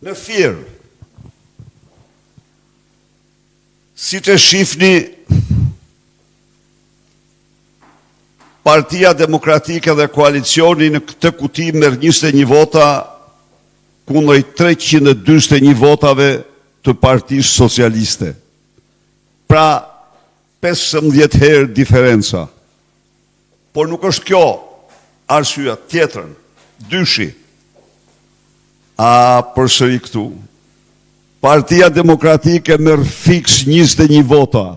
Në Fier, si të shifni, Partia Demokratike dhe koalicioni në këtë kuti merr 21 vota kundër 341 votave të Partisë Socialiste. Pra 15 herë diferenca. Por nuk është kjo arsyeja, tjetrën, dyshi. Përsëri këtu. Partia Demokratike merr fiks 21 vota.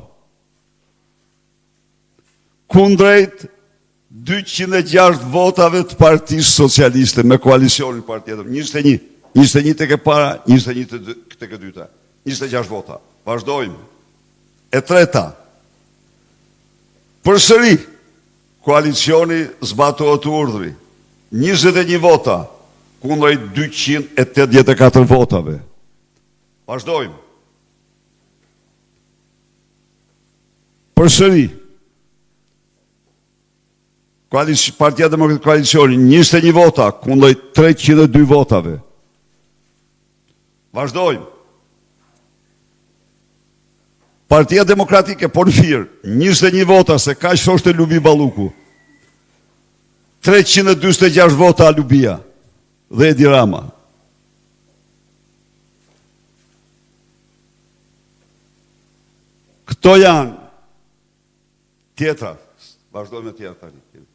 Kundrejt 206 votave të Partisë Socialiste me koalicionin Partia Demokratike. 21 tek e para, 21 tek e dyta. 26 vota. Vazhdojmë. E treta. Përsëri, koalicioni zbatohet urdhri. 21 vota kundrejt 284 votave. Vazhdojmë. Përsëri, Partia Demokratike koalicioni 21 vota kundrejt 302 votave. Vazhdojmë. Partia Demokratike po në Fier 21 vota se kaq thoshte Lubi Balluku. 346 vota Lubia dhe Edi Rama. Këto janë tjetra. Vazhdojmë me tjetra tani.